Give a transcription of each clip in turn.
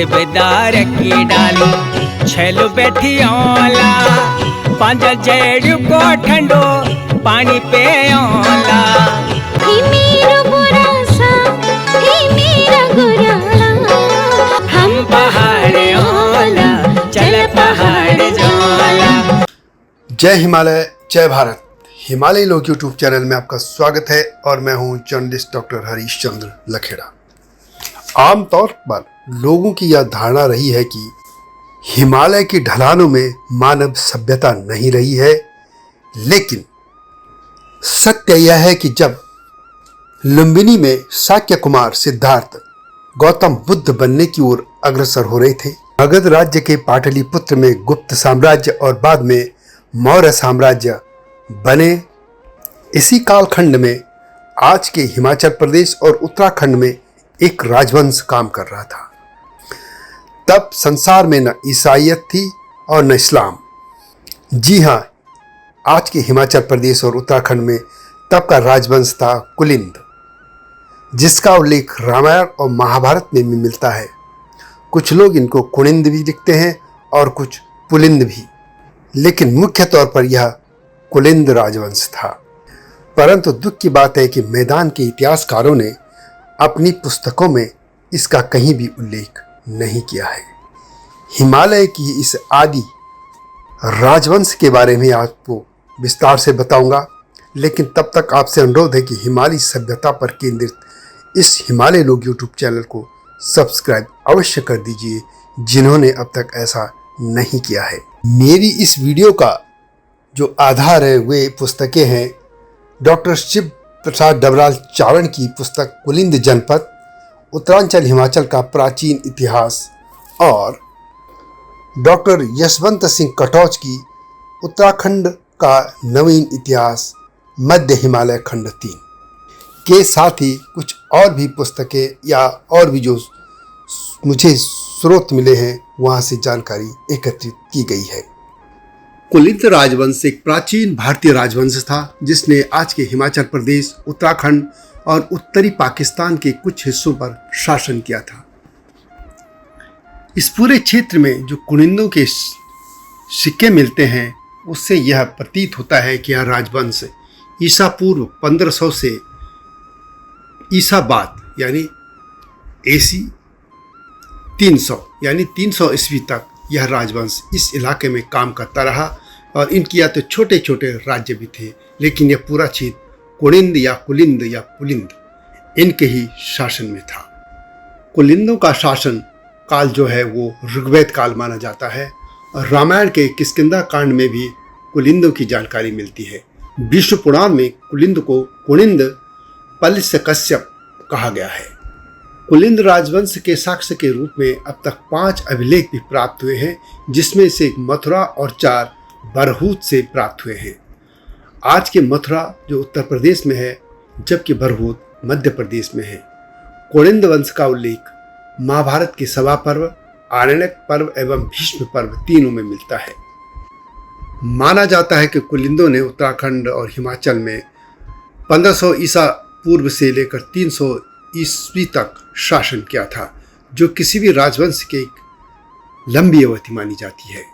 बेदार की डाली छेलू बैठी ओला पांच जेड़ को ठंडो पानी पे ओला ही मेरा बुरासा ही मेरा गुराला हम पहाड़ ओला चल पहाड़ जोला। जय हिमालय जय भारत। हिमालय लोग यूट्यूब चैनल में आपका स्वागत है और मैं हूं जर्नलिस्ट डॉक्टर हरीश चंद्र लखेड़ा। आमतौर पर लोगों की यह धारणा रही है कि हिमालय की ढलानों में मानव सभ्यता नहीं रही है, लेकिन सत्य यह है कि जब लुम्बिनी में शाक्य कुमार सिद्धार्थ गौतम बुद्ध बनने की ओर अग्रसर हो रहे थे, मगध राज्य के पाटलिपुत्र में गुप्त साम्राज्य और बाद में मौर्य साम्राज्य बने। इसी कालखंड में आज के हिमाचल प्रदेश और उत्तराखंड में एक राजवंश काम कर रहा था। तब संसार में न ईसाईयत थी और न इस्लाम। जी हाँ, आज के हिमाचल प्रदेश और उत्तराखंड में तब का राजवंश था कुलिंद, जिसका उल्लेख रामायण और महाभारत में भी मिलता है। कुछ लोग इनको कुनिंद भी लिखते हैं और कुछ पुलिंद भी, लेकिन मुख्य तौर पर यह कुलिंद राजवंश था। परंतु दुख की बात है कि मैदान के इतिहासकारों ने अपनी पुस्तकों में इसका कहीं भी उल्लेख नहीं किया है। हिमालय की इस आदि राजवंश के बारे में आपको विस्तार से बताऊंगा, लेकिन तब तक आपसे अनुरोध है कि हिमालय सभ्यता पर केंद्रित इस हिमालय लोग यूट्यूब चैनल को सब्सक्राइब अवश्य कर दीजिए, जिन्होंने अब तक ऐसा नहीं किया है। मेरी इस वीडियो का जो आधार है वे पुस्तकें हैं डॉक्टर शिव प्रसाद डबराल चारण की पुस्तक कुलिंद जनपद, उत्तरांचल हिमाचल का प्राचीन इतिहास, और डॉक्टर यशवंत सिंह कटौच की उत्तराखंड का नवीन इतिहास मध्य हिमालय खंड 3 के साथ ही कुछ और भी पुस्तकें या और भी जो मुझे स्रोत मिले हैं वहाँ से जानकारी एकत्रित की गई है। कुलिंद राजवंश एक प्राचीन भारतीय राजवंश था जिसने आज के हिमाचल प्रदेश, उत्तराखंड और उत्तरी पाकिस्तान के कुछ हिस्सों पर शासन किया था। इस पूरे क्षेत्र में जो कुलिंदों के सिक्के मिलते हैं उससे यह प्रतीत होता है कि यह राजवंश ईसा पूर्व 1500 से ईसा बाद यानी एसी 300 यानी 300 ईस्वी तक यह राजवंश इस इलाके में काम करता रहा और इनकी या तो छोटे छोटे राज्य भी थे, लेकिन यह पूरा क्षेत्र कुलिंद या कुलिंद या पुलिंद इनके ही शासन में था। कुलिंदों का शासन काल जो है वो ऋग्वेद काल माना जाता है और रामायण के किष्किंधा कांड में भी कुलिंदों की जानकारी मिलती है। विष्णु पुराण में कुलिंद को कुनिंद पल्स्य कश्यप कहा गया है। कुलिंद राजवंश के साक्ष्य के रूप में अब तक 5 अभिलेख भी प्राप्त हुए हैं, जिसमें से एक मथुरा और 4 बरहूत से प्राप्त हुए हैं। आज के मथुरा जो उत्तर प्रदेश में है, जबकि बरहूत मध्य प्रदेश में है। कुलिंद वंश का उल्लेख महाभारत के सभा पर्व, आरण्यक पर्व एवं भीष्म पर्व तीनों में मिलता है। माना जाता है कि कुलिंदों ने उत्तराखंड और हिमाचल में 1500 ईसा पूर्व से लेकर 300 ईस्वी तक शासन किया था, जो किसी भी राजवंश की एक लंबी अवधि मानी जाती है।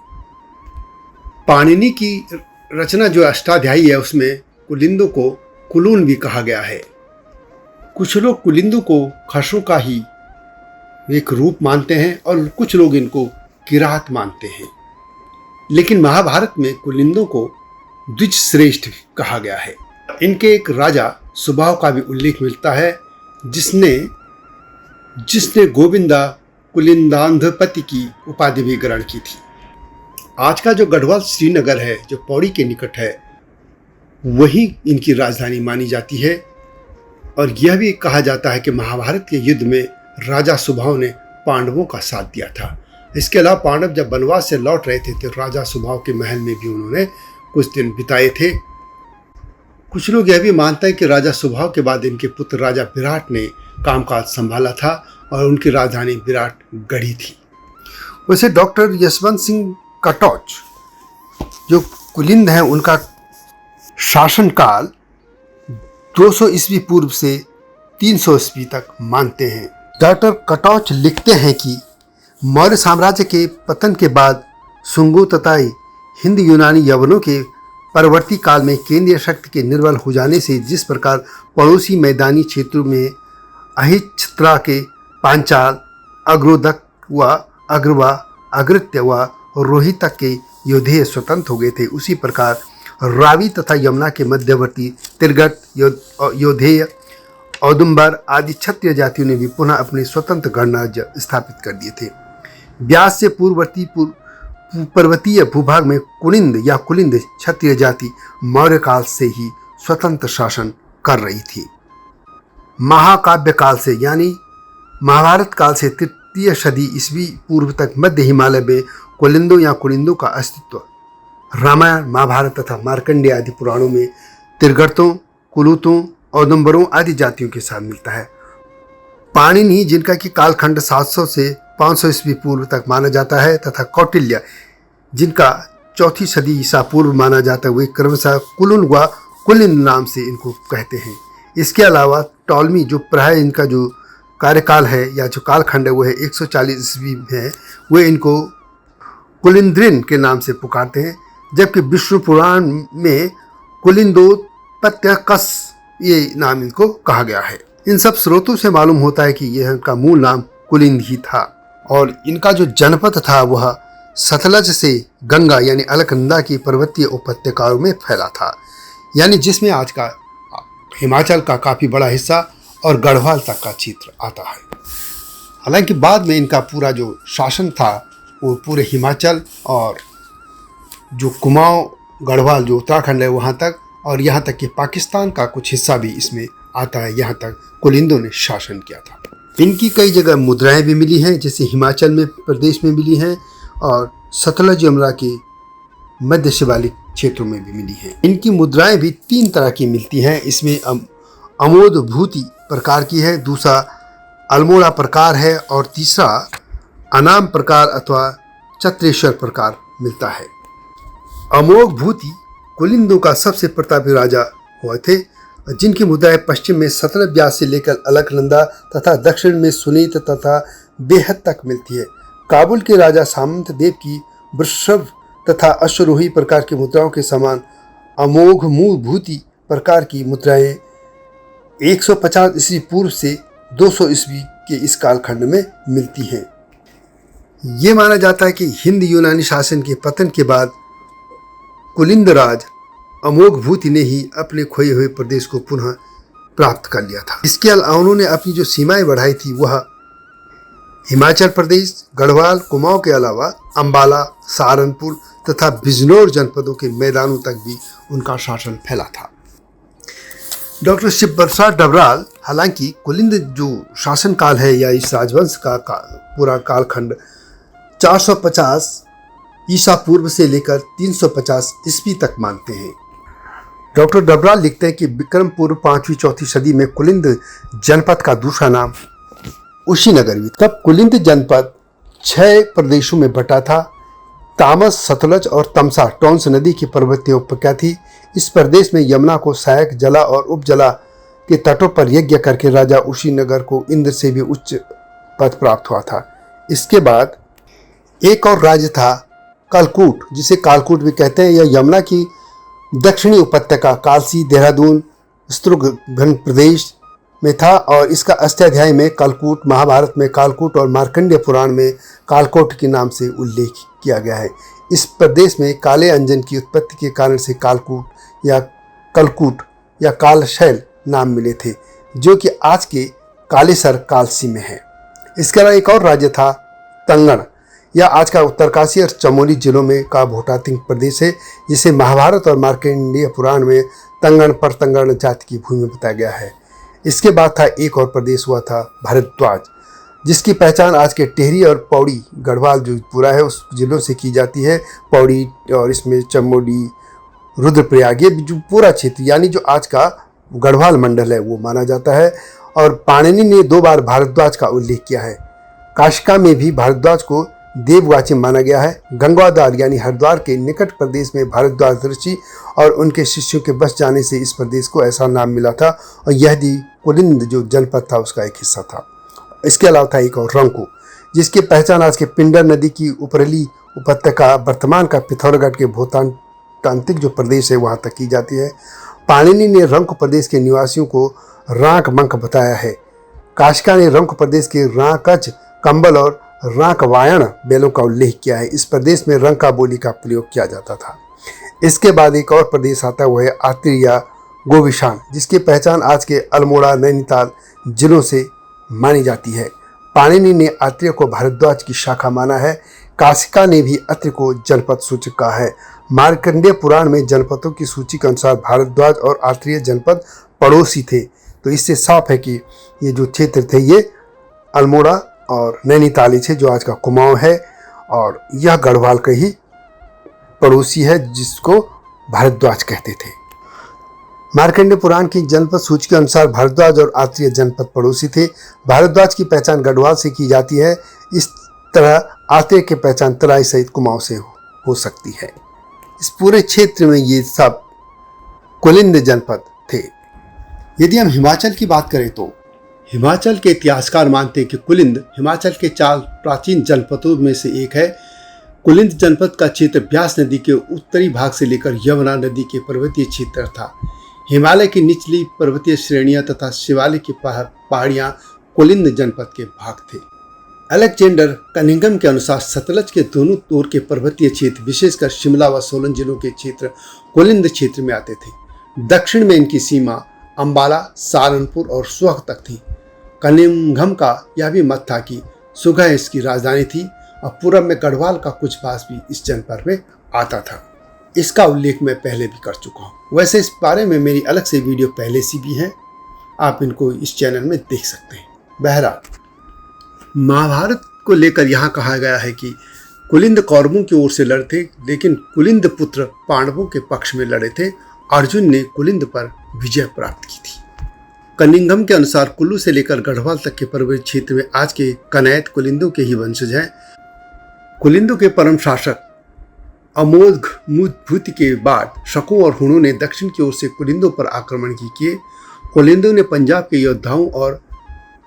पाणिनि की रचना जो अष्टाध्यायी है उसमें कुलिंदों को कुलून भी कहा गया है। कुछ लोग कुलिंदों को खसों का ही एक रूप मानते हैं और कुछ लोग इनको किरात मानते हैं, लेकिन महाभारत में कुलिंदों को द्विज श्रेष्ठ कहा गया है। इनके एक राजा सुबाह का भी उल्लेख मिलता है जिसने गोविंदा कुलिंदांधपति की उपाधि भी ग्रहण की थी। आज का जो गढ़वाल श्रीनगर है जो पौड़ी के निकट है, वही इनकी राजधानी मानी जाती है। और यह भी कहा जाता है कि महाभारत के युद्ध में राजा सुबाह ने पांडवों का साथ दिया था। इसके अलावा पांडव जब वनवास से लौट रहे थे तो राजा सुबाह के महल में भी उन्होंने कुछ दिन बिताए थे। कुछ लोग यह भी मानते हैं कि राजा सुबाह के बाद इनके पुत्र राजा विराट ने कामकाज संभाला था और उनकी राजधानी विराट गढ़ी थी। वैसे डॉक्टर यशवंत सिंह कटौच जो कुलिंद हैं उनका शासनकाल 200 ईस्वी पूर्व से 300 ईस्वी तक मानते हैं। डॉक्टर कटौच लिखते हैं कि मौर्य साम्राज्य के पतन के बाद सुंगों तथा हिंद यूनानी यवनों के परवर्ती काल में केंद्रीय शक्ति के निर्बल हो जाने से जिस प्रकार पड़ोसी मैदानी क्षेत्रों में अहिच्छत्रा के पांचाल, अग्रोदक व अग्रवा, अग्रत्य व रोहितक के योधेय स्वतंत्र हो गए थे, उसी प्रकार रावी तथा यमुना के मध्यवर्ती तिरगट, योधेय, औदुंबर आदि क्षत्रिय जातियों ने भी पुनः अपने स्वतंत्र गणराज्य स्थापित कर दिए थे। ब्यास से पूर्ववर्ती पर्वतीय भूभाग में कुलिंद या कुलिंद क्षत्रिय जाति मौर्य काल से ही स्वतंत्र शासन कर रही थी। महाकाव्य काल से यानी महाभारत काल से तृतीय सदी ईस्वी पूर्व तक मध्य हिमालय में कुलिंदों या कुलिंदों का अस्तित्व रामायण, महाभारत तथा मार्कंडेय आदि पुराणों में तिरगटों, कुलूतों, औदुंबरों आदि जातियों के साथ मिलता है। पाणिनि, जिनका कि कालखंड 700 से 500 ईस्वी पूर्व तक माना जाता है, तथा कौटिल्य, जिनका 4वीं सदी ईसा पूर्व माना जाता है, वे क्रमशः कुलुन व कुलिन नाम से इनको कहते हैं। इसके अलावा टॉलमी, जो प्राय इनका जो कार्यकाल है या जो कालखंड है वो है 140 ईस्वी है, वे इनको कुलिंद्रिन के नाम से पुकारते हैं, जबकि विष्णु पुराण में कुलिंदोत्पत्यकस ये नाम इनको कहा गया है। इन सब स्रोतों से मालूम होता है कि यह इनका मूल नाम कुलिंद ही था और इनका जो जनपद था वह सतलज से गंगा यानी अलकनंदा की पर्वतीय उपत्यकाओं में फैला था, यानी जिसमें आज का हिमाचल का काफ़ी बड़ा हिस्सा और गढ़वाल तक का क्षेत्र आता है। हालांकि बाद में इनका पूरा जो शासन था वो पूरे हिमाचल और जो कुमाऊं, गढ़वाल जो उत्तराखंड है वहाँ तक, और यहाँ तक कि पाकिस्तान का कुछ हिस्सा भी इसमें आता है, यहाँ तक कुलिंदों ने शासन किया था। इनकी कई जगह मुद्राएं भी मिली हैं, जैसे हिमाचल में प्रदेश में मिली हैं और सतलज यमुना के मध्य शिवालिक क्षेत्रों में भी मिली हैं। इनकी मुद्राएं भी 3 तरह की मिलती हैं। इसमें अमोदभूति प्रकार की है, दूसरा अल्मोड़ा प्रकार है और तीसरा अनाम प्रकार अथवा चत्रेश्वर प्रकार मिलता है। अमोघभूति कुलिंदों का सबसे प्रतापी राजा हुए थे, जिनकी मुद्राएं पश्चिम में सतलज ब्यास से लेकर अलकनंदा तथा दक्षिण में सुनीत तथा बेहद तक मिलती है। काबुल के राजा सामंत देव की वृषभ तथा अश्वरोही प्रकार की मुद्राओं के समान अमोघभूति प्रकार की मुद्राएं 150 ईस्वी पूर्व से 200 ईस्वी के इस कालखंड में मिलती हैं। ये माना जाता है कि हिंद यूनानी शासन के पतन के बाद कुलिंद राज अमोघभूति ने ही अपने खोए हुए प्रदेश को पुनः प्राप्त कर लिया था। इसके अलावा उन्होंने अपनी जो सीमाएं बढ़ाई थी वह हिमाचल प्रदेश, गढ़वाल, कुमाऊं के अलावा अंबाला, सहारनपुर तथा बिजनौर जनपदों के मैदानों तक भी उनका शासन फैला था। डॉक्टर शिव प्रसाद डबराल, हालांकि कुलिंद जो शासन काल है या इस राजवंश का पूरा कालखंड 450 ईसा पूर्व से लेकर 350 ईस्वी तक मानते हैं। डॉक्टर डबराल लिखते हैं कि विक्रम पूर्व 5वीं 4वीं सदी में कुलिंद जनपद का दूसरा नाम उशीनगर भी। तब कुलिंद जनपद 6 प्रदेशों में बटा था। तामस, सतलज और तमसा टोंस नदी की पर्वतीय उपत्यका थी। इस प्रदेश में यमुना को सहायक जला और उपजला के तटों पर यज्ञ करके राजा उशीनगर को इंद्र से भी उच्च पद प्राप्त हुआ था। इसके बाद एक और राज्य था कालकूट, जिसे कालकूट भी कहते हैं। यह यमुना की दक्षिणी उपत्यका कालसी, देहरादून, शत्रुघ्न प्रदेश में था और इसका अष्टाध्यायी में कालकूट, महाभारत में कालकूट और मार्कंडेय पुराण में कालकोट के नाम से उल्लेख किया गया है। इस प्रदेश में काले अंजन की उत्पत्ति के कारण से कालकूट या कलकूट या कालशैल नाम मिले थे, जो कि आज के कालेसर कालसी में है। इसके अलावा एक और राज्य था तंगण, यह आज का उत्तरकाशी और चमोली जिलों में का भोटातिंग प्रदेश है, जिसे महाभारत और मार्कंडेय पुराण में तंगण पर तंगण जाति की भूमि बताया गया है। इसके बाद था एक और प्रदेश हुआ था भारद्वाज, जिसकी पहचान आज के टेहरी और पौड़ी गढ़वाल जो पूरा है उस जिलों से की जाती है। पौड़ी और इसमें चमोली, रुद्रप्रयाग, ये जो पूरा क्षेत्र यानी जो आज का गढ़वाल मंडल है वो माना जाता है। और पाणिनि ने 2 बार भारद्वाज का उल्लेख किया है। काशिका में भी भारद्वाज को देववाची माना गया है। गंगाद्वार यानी हरिद्वार के निकट प्रदेश में भारद्वाज ऋषि और उनके शिष्यों के बस जाने से इस प्रदेश को ऐसा नाम मिला था और यह भी कुलिंद जो जनपद था उसका एक हिस्सा था। इसके अलावा था एक और रंको। जिसकी पहचान आज के पिंडर नदी की ऊपरली उपत्यका, वर्तमान का पिथौरागढ़ के भूटान तांत्रिक जो प्रदेश है वहाँ तक की जाती है। पाणिनि ने रंक प्रदेश के निवासियों को रांक मंक बताया है। काशिका ने रंक प्रदेश के रांकच कंबल और रांक वायण बैलों का उल्लेख किया है। इस प्रदेश में रंका बोली का प्रयोग किया जाता था। इसके बाद एक और प्रदेश आता है, वह है आत्री या गोविशान, जिसकी पहचान आज के अल्मोड़ा, नैनीताल जिलों से मानी जाती है। पाणिनि ने आत्रेय को भारद्वाज की शाखा माना है। काशिका ने भी अत्रि को जनपद सूचक कहा है। मार्कंडेय पुराण में जनपदों की सूची के अनुसार भारद्वाज और आत्रेय जनपद पड़ोसी थे। तो इससे साफ है कि ये जो क्षेत्र थे ये अल्मोड़ा और नैनीताल थे, जो आज का कुमाऊं है, और यह गढ़वाल का ही पड़ोसी है जिसको भारद्वाज कहते थे। मार्कंडेय पुराण की जनपद सूची के अनुसार भारद्वाज और आत्रेय जनपद पड़ोसी थे। भारद्वाज की पहचान गढ़वाल से की जाती है। इस तरह आत्रेय की पहचान तराई सहित कुमाऊं से हो सकती है। इस पूरे क्षेत्र में ये सब कुलिंद जनपद थे। यदि हम हिमाचल की बात करें तो हिमाचल के इतिहासकार मानते हैं कि कुलिंद हिमाचल के 4 प्राचीन जनपदों में से एक है। कुलिंद जनपद का क्षेत्र ब्यास नदी के उत्तरी भाग से लेकर यमुना नदी के पर्वतीय क्षेत्र था। हिमालय की निचली पर्वतीय श्रेणियां तथा शिवालिक की पहाड़ियां कुलिंद जनपद के भाग थे। अलेक्जेंडर कनिंघम के अनुसार सतलज के दोनों ओर के पर्वतीय क्षेत्र, विशेषकर शिमला व सोलन जिलों के क्षेत्र कुलिंद क्षेत्र में आते थे। दक्षिण में इनकी सीमा अंबाला, सहारनपुर और सुहग तक थी। कनिंघम का यह भी मत था कि सुगह इसकी राजधानी थी और पूरब में गढ़वाल का कुछ भाग भी इस जनपद में आता था। इसका उल्लेख मैं पहले भी कर चुका हूँ। वैसे इस बारे में मेरी अलग से वीडियो पहले से भी है, आप इनको इस चैनल में देख सकते हैं। बहरहाल महाभारत को लेकर यहाँ कहा गया है कि कुलिंद कौरवों की ओर से लड़े थे, लेकिन कुलिंद पुत्र पांडवों के पक्ष में लड़े थे। अर्जुन ने कुलिंद पर विजय प्राप्त की थी। कनिंघम के अनुसार कुल्लू से लेकर गढ़वाल तक के पर्वतीय क्षेत्र में आज के कनैत कुलिंदों के ही वंशज हैं। कुलिंदों के परम शासक अमोघ भूति के बाद शकों और हुणों ने दक्षिण की ओर से कुलिंदों पर आक्रमण किए। कुलिंदों ने पंजाब के योद्धाओं और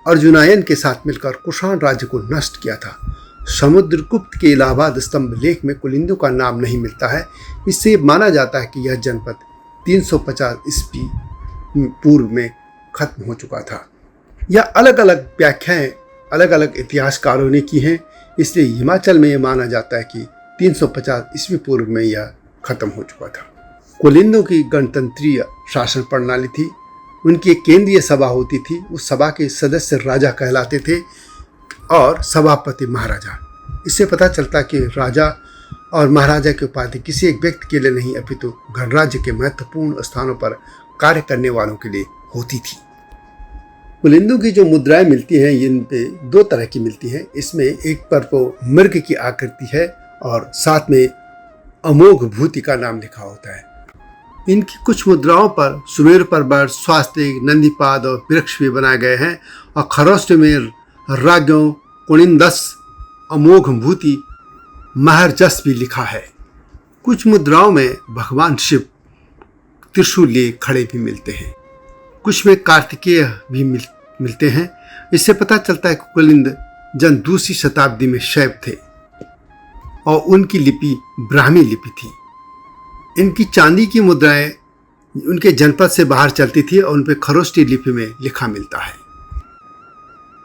अर्जुनायन के साथ मिलकर कुषाण राज्य को नष्ट किया था। समुद्रगुप्त के इलाहाबाद स्तंभ लेख में कुलिंदों का नाम नहीं मिलता है। इससे माना जाता है कि यह जनपद 350 ईस्वी पूर्व में खत्म हो चुका था। यह अलग अलग व्याख्याएं अलग अलग इतिहासकारों ने की हैं, इसलिए हिमाचल में यह माना जाता है कि 350 ईस्वी पूर्व में यह खत्म हो चुका था। कुलिंदों की गणतंत्रीय शासन प्रणाली थी। उनकी एक केंद्रीय सभा होती थी। उस सभा के सदस्य राजा कहलाते थे और सभापति महाराजा। इससे पता चलता कि राजा और महाराजा की उपाधि किसी एक व्यक्ति के लिए नहीं, अपितु गणराज्य के महत्वपूर्ण स्थानों पर कार्य करने वालों के लिए होती थी। कुलिंदों की जो मुद्राएं मिलती हैं, इन पे 2 तरह की मिलती हैं। इसमें एक पर तो मृग की आकृति है और साथ में अमोघ भूति का नाम लिखा होता है। इनकी कुछ मुद्राओं पर सुमेर पर्वत, स्वास्तिक, नंदीपाद और वृक्ष भी बनाए गए हैं और खरोष्ट में राज्ञों कुलिंदस अमोघ भूति महर्जस भी लिखा है। कुछ मुद्राओं में भगवान शिव त्रिशूल लिए खड़े भी मिलते हैं। कुछ में कार्तिकेय भी मिलते हैं। इससे पता चलता है कि कुलिंद जन 2वीं शताब्दी में शैव थे और उनकी लिपि ब्राह्मी लिपि थी। इनकी चांदी की मुद्राएं उनके जनपद से बाहर चलती थी और उन पर खरोष्टी लिपि में लिखा मिलता है।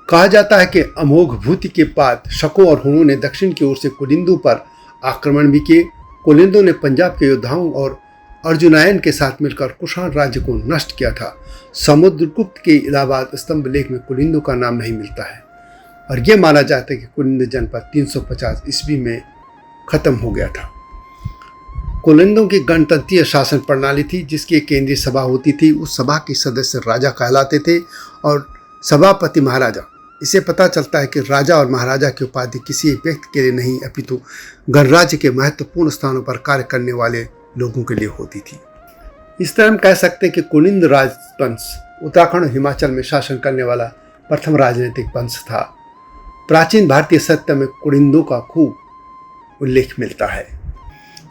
कहा जाता है कि अमोघ भूति के बाद शकों और हुणों ने दक्षिण की ओर से कुलिंदों पर आक्रमण भी किए। कुलिंदों ने पंजाब के योद्धाओं और अर्जुनायन के साथ मिलकर कुषाण राज्य को नष्ट किया था। समुद्रगुप्त के इलाहाबाद स्तंभ लेख में कुलिंदों का नाम नहीं मिलता है और यह माना जाता है कि कुलिंद जनपद 350 ईस्वी में खत्म हो गया था। कुलिंदों की गणतंत्रीय शासन प्रणाली थी, जिसकी एक केंद्रीय सभा होती थी। उस सभा के सदस्य राजा कहलाते थे और सभापति महाराजा। इससे पता चलता है कि राजा और महाराजा की उपाधि किसी एक व्यक्ति के लिए नहीं, अपितु गणराज्य के महत्वपूर्ण स्थानों पर कार्य करने वाले लोगों के लिए होती थी। इस तरह हम कह सकते हैं कि कुलिंद राजवंश उत्तराखंड और हिमाचल में शासन करने वाला प्रथम राजनीतिक वंश था। प्राचीन भारतीय साहित्य में कुलिंदों का खूब उल्लेख मिलता है।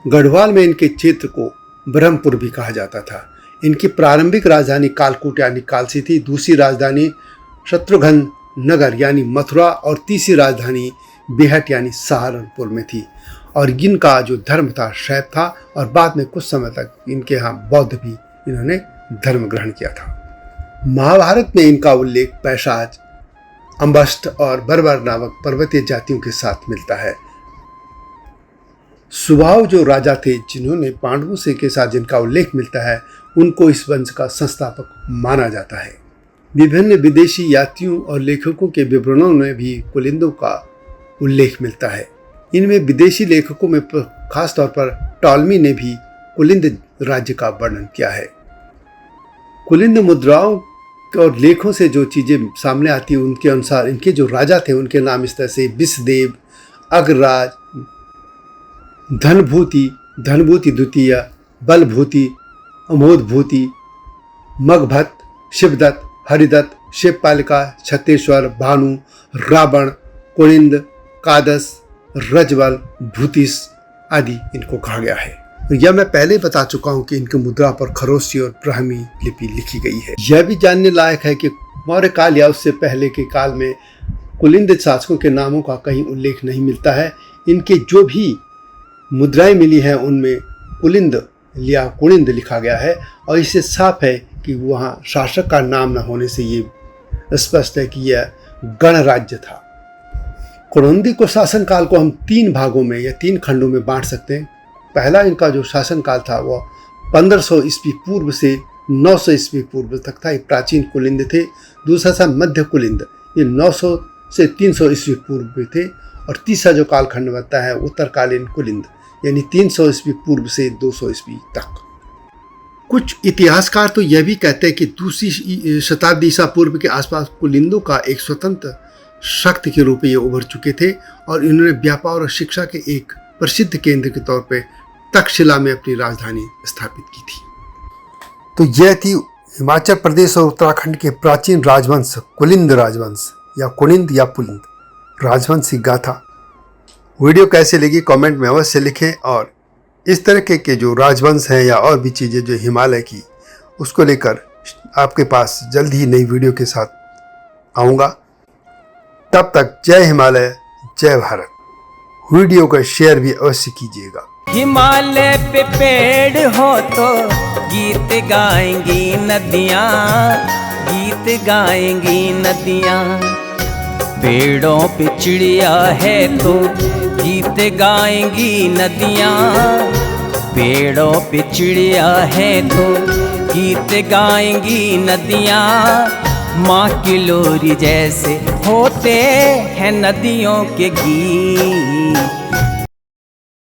गढ़वाल में इनके क्षेत्र को ब्रह्मपुर भी कहा जाता था। इनकी प्रारंभिक राजधानी कालकूट यानी कालसी थी। दूसरी राजधानी शत्रुघ्न नगर यानी मथुरा और तीसरी राजधानी बेहट यानी सहारनपुर में थी। और इनका जो धर्म था शैव था, और बाद में कुछ समय तक इनके यहाँ बौद्ध भी इन्होंने धर्म ग्रहण किया था। महाभारत में इनका उल्लेख पैशाच, अम्बष्ट और बर्बर नामक पर्वतीय जातियों के साथ मिलता है। सुबाहु जो राजा थे जिन्होंने पांडवों से के साथ जिनका उल्लेख मिलता है, उनको इस वंश का संस्थापक माना जाता है। विभिन्न विदेशी यात्रियों और लेखकों के विवरणों में भी कुलिंदों का उल्लेख मिलता है। इनमें विदेशी लेखकों में खासतौर पर टॉलमी ने भी कुलिंद राज्य का वर्णन किया है। कुलिंद मुद्राओं और लेखों से जो चीजें सामने आती हैं उनके अनुसार इनके जो राजा थे उनके नाम इस तरह से विषदेव, अग्रराज, धनभूति, धनभूति द्वितीय, बलभूति, अमोदभूति, मगभट्ट, शिवदत्त, हरिदत्त, शिवपालिका, छत्तेश्वर, भानु, रावण, कुलिंद, कादस, रजबल, भूतिस आदि इनको कहा गया है। यह मैं पहले ही बता चुका हूं कि इनकी मुद्रा पर खरोष्ठी और ब्राह्मी लिपि लिखी गई है। यह भी जानने लायक है कि मौर्य काल या उससे पहले के काल में कुलिंद शासकों के नामों का कहीं उल्लेख नहीं मिलता है। इनके जो भी मुद्राएं मिली हैं उनमें कुलिंद या कुलिंद लिखा गया है, और इससे साफ है कि वहाँ शासक का नाम न होने से ये स्पष्ट है कि यह गणराज्य था। कुलिंदी को शासनकाल को हम 3 भागों में या 3 खंडों में बांट सकते हैं। पहला इनका जो शासनकाल था वह 1500 ईस्वी पूर्व से 900 ईस्वी पूर्व तक था, ये प्राचीन कुलिंद थे। दूसरा था मध्य कुलिंद, ये 900 से 300 ईस्वी पूर्व में थे। और तीसरा जो कालखंड बनता है उत्तरकालीन कुलिंद, यानी 300 ईस्वी पूर्व से 200 ईस्वी तक। कुछ इतिहासकार तो यह भी कहते हैं कि दूसरी शताब्दी ईसा पूर्व के आसपास कुलिंदों का एक स्वतंत्र शक्ति के रूप में ये उभर चुके थे, और इन्होंने व्यापार और शिक्षा के एक प्रसिद्ध केंद्र के तौर पर तक्षशिला में अपनी राजधानी स्थापित की थी। तो यह थी हिमाचल प्रदेश और उत्तराखंड के प्राचीन राजवंश कुलिंद राजवंश या कुलिंद या पुलिंद राजवंश की गाथा। वीडियो कैसे लगी कमेंट में अवश्य लिखें, और इस तरह के जो राजवंश हैं या और भी चीज़ें जो हिमालय की, उसको लेकर आपके पास जल्द ही नई वीडियो के साथ आऊँगा। तब तक जय हिमालय, जय भारत। वीडियो का शेयर भी अवश्य कीजिएगा। हिमालय पे पेड़ हो तो गीत गाएंगी नदियाँ, गीत गाएंगी नदियाँ। पेड़ों पे चिड़िया है तो गीत गाएंगी नदियाँ, पेड़ों पे चिड़िया है तो गीत गाएंगी नदियाँ। माँ की लोरी जैसे होते हैं नदियों के गीत।